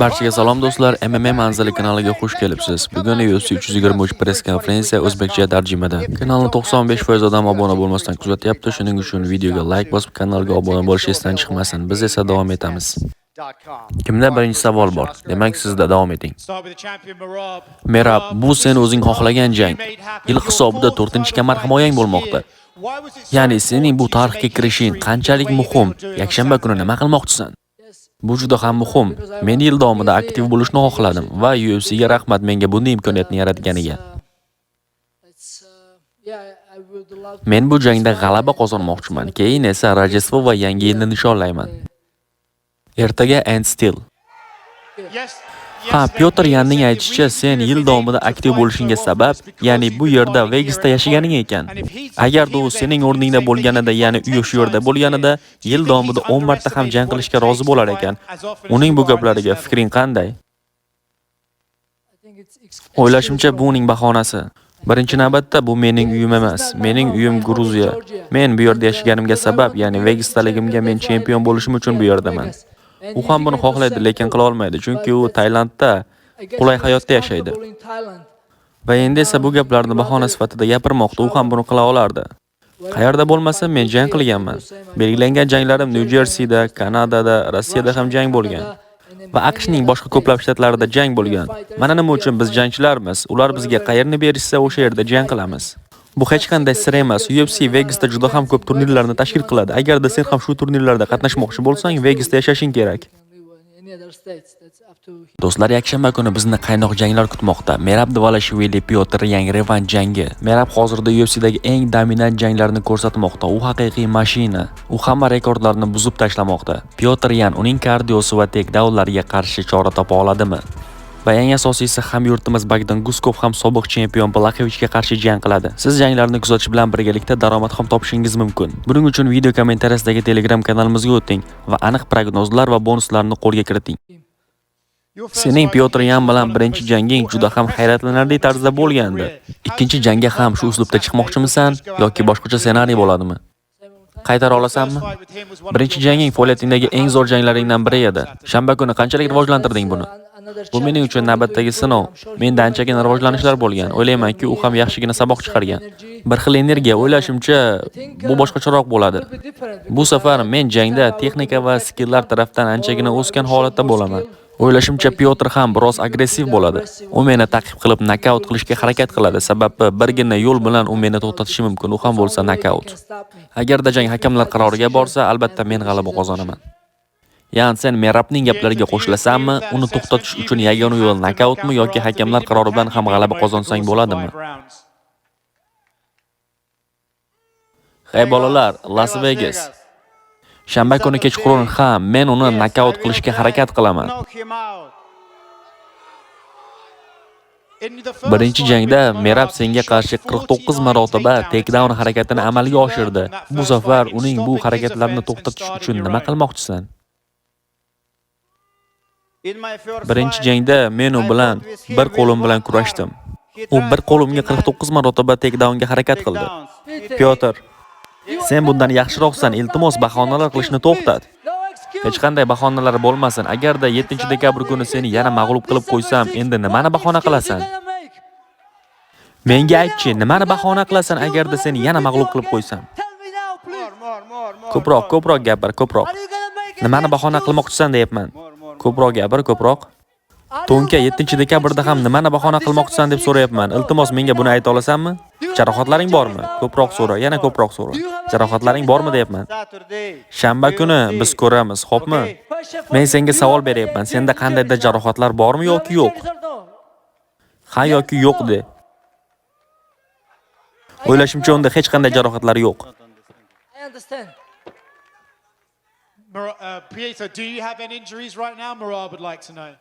Barchaga salom do'stlar, MMA manzili kanaliga xush kelibsiz. Bugun UFC 323 press konferensiya o'zbekcha tarjimada. Kanalni 95% odam obuna bo'lmasdan kuzatyapti. Shuning uchun videoga like bosib, kanalga obuna bo'lish esdan chiqmasin. Biz esa davom etamiz. Kimda birinchi savol bor? Demak, sizda davom eting. Merab, bu sen o'zing xohlagan jang. Yil hisobida 4-kamar himoyang bo'lmoqda. Ya'ni sening bu tarixga kirishing qanchalik muhim? Yakshanba kuni nima qilmoqchisan? Bu juda ham muhim. Men yil davomida aktiv bo'lishni xohladim va UFC ga rahmat menga bunday imkoniyatni yaratganiga. Men bu jangda g'alaba qozonmoqchiman. Keyin esa Rojdestvo va yangi yilni nishonlayman. Ertaga End Still. Pyotr Yanning aytishicha, sen yil davomida aktiv bo'lishingga sabab, ya'ni bu yerda Vegasda yashaganing ekan. Agarda u sening o'rningda bo'lganida, ya'ni u shu yerda bo'lganida, yil davomida 10 marta ham jang qilishga rozi bo'lar ekan. Uning bu gaplariga fikring qanday? O'ylashimcha, bu uning bahonasi. Birinchi navbatda bu mening uyim emas. Mening uyim Gruziya. Men bu yerda yashaganimga sabab, ya'ni Vegasdaligimga men chempion bo'lishim uchun bu yerdaman. U ham buni xohlaydi, lekin qila olmaydi, chunki u Tailandda qulay hayotda yashaydi. Va endi esa bu gaplarni bahona sifatida gapirmoqda, u ham buni qila olardi. Qayerda bo'lmasa, men jang qilganman. Belgilangan janglarim New Jerseyda, Kanadada, Rossiyada ham jang bo'lgan. Va AQShning boshqa ko'plab shtatlarida jang bo'lgan. Mana nima uchun biz jangchilarmiz. Ular bizga qayerni berishsa, o'sha yerda jang qilamiz. Bu hech qanday sir emas. UFC Vegasda juda ham ko'p turnirlarni tashkil qiladi. Agarda sen ham shu turnirlarda qatnashmoqchi bo'lsang, Vegasda yashashing kerak. Do'stlar, yakshanba kuni bizni qaynoq janglar kutmoqda. Merab Dvalishvili Pyotr Yang revansh jangi. Merab hozirda UFCdagi eng dominant janglarni ko'rsatmoqda. U haqiqiy mashina. U hamma rekordlarni buzib tashlamoqda. Pyotr Yang uning kardiosi va takedownlariga qarshi chora topa oladimi? Va eng asosiysi, hamyurtimiz Bogdan Guskov ham sobiq chempion Blakovichga qarshi jang qiladi. Siz janglarni kuzatish bilan birgalikda daromad ham topishingiz mumkin. Buning uchun video kommentariyasidagi Telegram kanalimizga o'ting va aniq prognozlar va bonuslarni qo'lga kiriting. Sening Pyotr Yan bilan birinchi janging juda ham hayratlanarli tarzda bo'lgandi. Ikkinchi jangga ham shu uslubda chiqmoqchimisan yoki boshqacha ssenariy bo'ladimi? Qaytara olasanmi? Birinchi janging faoliyatingdagi eng zo'r janglaringdan biri edi. Shanba kuni qanchalik rivojlantirding buni? Bu mening uchun navbatdagi sinov. Menda anchagina rivojlanishlar bo'lgan. O'ylaymanki, u ham yaxshigina saboq chiqargan. Bir xil energiya, o'ylashimcha, bu boshqacharoq bo'ladi. Bu safar men jangda texnika va skilllar tarafdan anchagina o'sgan holatda bo'laman. O'ylashimcha, Pyotr ham biroz agressiv bo'ladi. U meni ta'qib qilib nokaut qilishga harakat qiladi, sababi birgina yo'l bilan u meni to'xtatishi mumkin, u ham bo'lsa nokaut. Agarda jang hakamlar qaroriga borsa, albatta men g'alaba qozonaman. Ya'ni sen Merabning gaplariga qo'shilasanmi, uni to'xtatish uchun yagona yo'l nokautmi yoki hakamlar qarori bilan ham g'alaba qozonsang bo'ladimi? Hey bolalar, Las Vegas. Shanba kuni kechqurun ham men uni nokaut qilishga harakat qilaman. Birinchi jangda Merab senga qarshi 49 marotaba takedown harakatini amalga oshirdi. Bu safar uning bu harakatlarini to'xtatish uchun nima qilmoqchisan? Birinchi jangda men u bilan bir qo'lim bilan kurashdim. U bir qo'limga 49 marotaba takedownga harakat qildi. Pyotr, sen bundan yaxshiroqsan, iltimos bahonalar qilishni to'xtat. Hech qanday bahonalar bo'lmasin. Agarda 7-dekabr kuni seni yana mag'lub qilib qo'ysam, endi nimani bahona qilasan? Menga aytchi, nimani bahona qilasan agarda seni yana mag'lub qilib qo'ysam? Ko'proq gapir, ko'proq. Nimani bahona qilmoqchisan deyapman? Ko'proq gapir, ko'proq. To'nka 7-dekabrda ham nimani bahona qilmoqchisan deb so'rayapman. Iltimos menga buni ayta olasanmi? Jarohatlaring bormi? Ko'proq so'ra, yana ko'proq so'ra. Jarohatlaring bormi deyapman. Shanba kuni biz ko'ramiz, xo'pmi? Men senga savol beryapman. Senda qandaydir jarohatlar bormi yoki yo'q? Ha yoki yo'q de. O'ylashimcha, unda hech qanday jarohatlar yo'q. Pietro, do you have any injuries right now? Merab would like to know.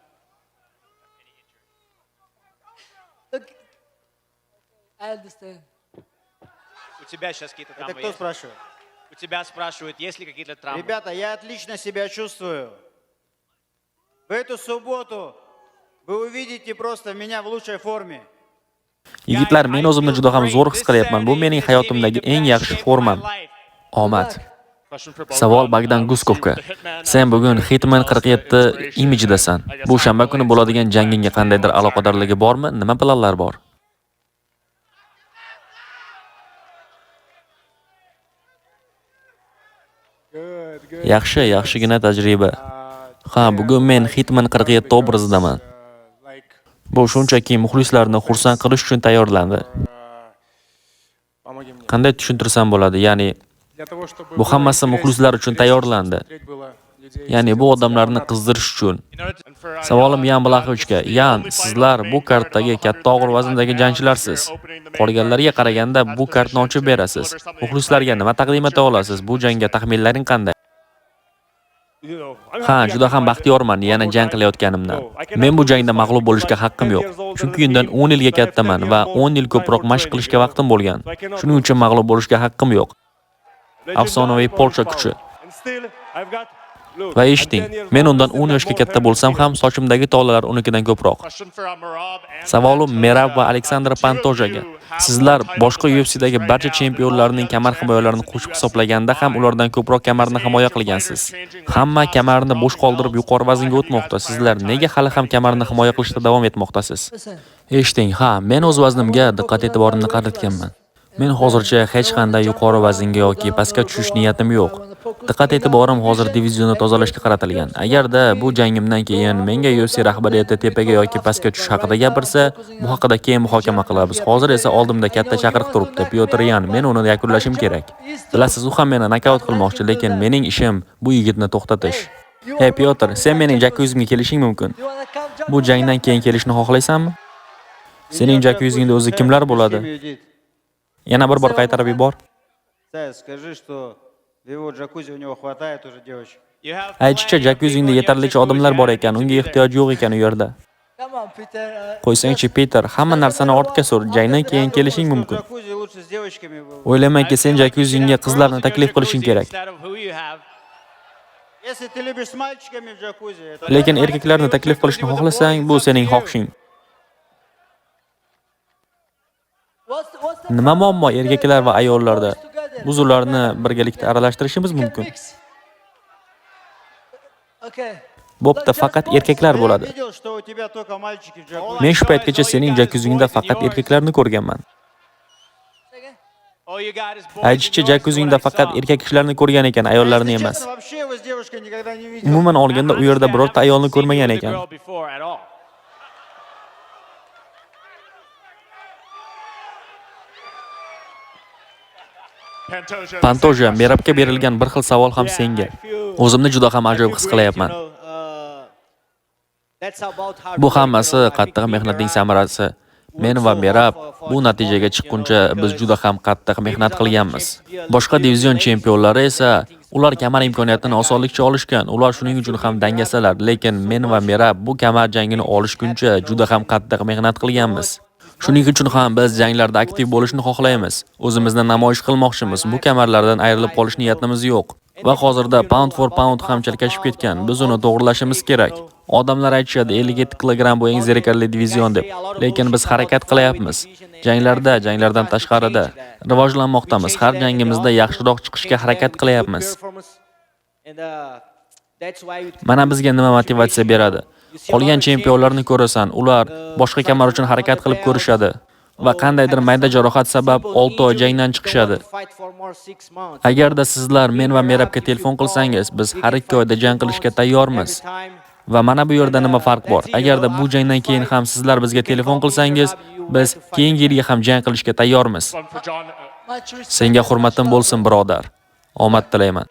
Look, I understand. У тебя сейчас какие-то травмы Это кто есть? спрашивает? У тебя спрашивают, есть ли какие-то травмы? Ребята, я отлично себя чувствую. В эту субботу вы увидите просто меня в лучшей форме. Yigitlar, men o'zimni juda ham zo'r his qilyapman. Bu mening hayotimdagi eng yaxshi formam. Omad. Savol Bogdan Guskovga. Sen bugun Hitman 47 imagedasan. Bu shanba kuni bo'ladigan jangingga qandaydir aloqadorligi bormi? Nima planlar bor? Yaxshigina tajriba. Ha, bugun men Hitman 47 obrazidaman. Bu shunchaki muxlislarni xursand qilish uchun tayyorlandi. Qanday tushuntirsam bo'ladi? Ya'ni bu hammasi muxlislar uchun tayyorlandi. Ya'ni bu odamlarni qizdirish uchun. Savolim Yan Blaxovichga. Yan, sizlar bu kartdagi katta og'ir vazndagi jangchilarsiz. Qolganlarga qaraganda bu kartni ochib berasiz. Muxlislarga nima taqdim eta olasiz? Bu jangga taxminlaring qanday? Ha, juda ham baxtiyorman yana jang qilayotganimdan. Men bu jangda mag'lub bo'lishga haqqim yo'q. Chunki undan 10 yilga kattaman va 10 yil ko'proq mashq qilishga vaqtim bo'lgan. Shuning uchun mag'lub bo'lishga haqqim yo'q. Afsonaviy Polsha kuchi. Va eshiting, men undan 10 yoshga katta bo'lsam ham sochimdagi tolalar unikidan ko'proq. Savolim Merab va Aleksandr Pantojaga. Sizlar boshqa UFC'dagi barcha chempionlarning kamar himoyalarini qo'shib hisoblaganda ham ulardan ko'proq kamarni himoya qilgansiz. Hamma kamarni bo'sh qoldirib yuqori vaznga o'tmoqda. Sizlar nega hali ham kamarni himoya qilishda davom etmoqdasiz? Eshiting, ha, men o'z vaznimga diqqat e'tiborimni qaratganman. Men hozircha hech qanday yuqori vaznga yoki pastga tushish niyatim yo'q. Diqqat e'tiborim hozir divizionni tozalashga qaratilgan. Agarda bu jangimdan keyin menga UFC rahbariyati tepaga yoki pastga tushish haqida gapirsa, bu haqida keyin muhokama qilamiz. Hozir esa oldimda katta chaqiriq turibdi. Pyotr Yan, men uni yakunlashim kerak. Bilasiz, u ham meni nokaut qilmoqchi, lekin mening ishim bu yigitni to'xtatish. Hey Pyotr, sen mening jakyuzimga kelishing mumkin. Bu jangdan keyin kelishni xohlaysanmi? Sening jakyuzingda o'zi kimlar bo'ladi? Yana bir bor qaytarib yubor. Скажи, что в его джакузи у него хватает уже девочек. Aytishcha, jakyuzingda yetarlicha odamlar bor ekan, unga ehtiyoj yo'q ekan u yerda. Qo'ysangchi Peter, hamma narsani ortga sur, jangdan keyin kelishing mumkin. Джакузи лучше с девочками было. O'ylaymanki, sen jakyuzingga qizlarni taklif qilishing kerak. Если ты любишь с мальчиками в джакузи, это Lekin erkaklarni taklif qilishni xohlasang, bu sening xohishing. Nima muammo erkaklar va ayollarda? Biz ularni birgalikda aralashtirishimiz mumkin. Bo'pti, faqat erkaklar bo'ladi. видел, что у тебя только мальчики в джакузи. Men shu paytgacha sening jakyuzingda faqat erkaklarni ko'rganman. Aytishcha, jakyuzingda faqat erkak kishilarni ko'rgan ekan, ayollarni emas. Честно, вообще его с девушкой никогда не видел. Umuman olganda u yerda birorta ayolni ko'rmagan ekan. Pantoja, Merabga berilgan bir xil savol ham senga. O'zimni juda ham ajoyib his qilyapman. Bu hammasi qattiq mehnatning samarasi. Men va Merab bu natijaga chiqquncha biz juda ham qattiq mehnat qilganmiz. Boshqa divizion chempionlari esa ular kamar imkoniyatini osonlikcha olishgan. Ular shuning uchun ham dangasalar, lekin men va Merab bu kamar jangini olishguncha juda ham qattiq mehnat qilganmiz. Shuning uchun ham biz janglarda aktiv bo'lishni xohlaymiz. O'zimizni namoyish qilmoqchimiz. Bu kamarlardan ayrilib qolish niyatimiz yo'q. Va hozirda pound for pound ham chalkashib ketgan. Biz uni to'g'rilashimiz kerak. Odamlar aytishadi 57 kilogramm bu eng zerikarli divizion deb. Lekin biz harakat qilyapmiz. Janglardan tashqarida rivojlanmoqdamiz. Har jangimizda yaxshiroq chiqishga harakat qilyapmiz. Mana bizga nima motivatsiya beradi? Qolgan chempionlarni ko'rasan, ular boshqa kamar uchun harakat qilib ko'rishadi va qandaydir mayda jarohat sabab 6 oy jangdan chiqishadi. Agarda sizlar men va Merabga telefon qilsangiz, biz har 2 oyda jang qilishga tayyormiz. Va mana bu yerda nima farq bor? Agarda bu jangdan keyin ham sizlar bizga telefon qilsangiz, biz keyingi yilga ham jang qilishga tayyormiz. Senga hurmatim bo'lsin, birodar. Omad tilayman.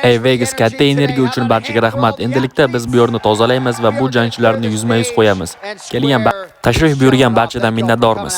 Hey Vegas, katta energiya uchun barchaga rahmat. Endilikda biz bu yerni tozalaymiz va bu jangchilarni yuzma-yuz qo'yamiz. Kelgan tashrif buyurgan barchadan minnatdormiz.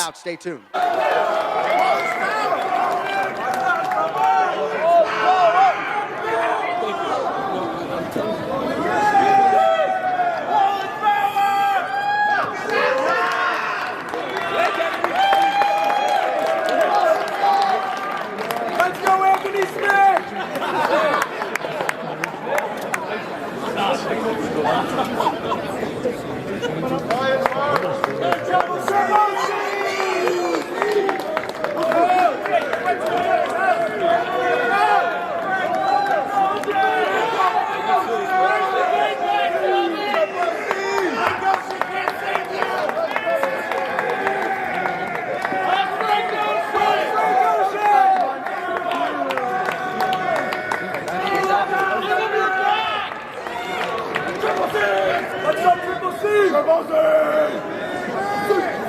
Big bossy!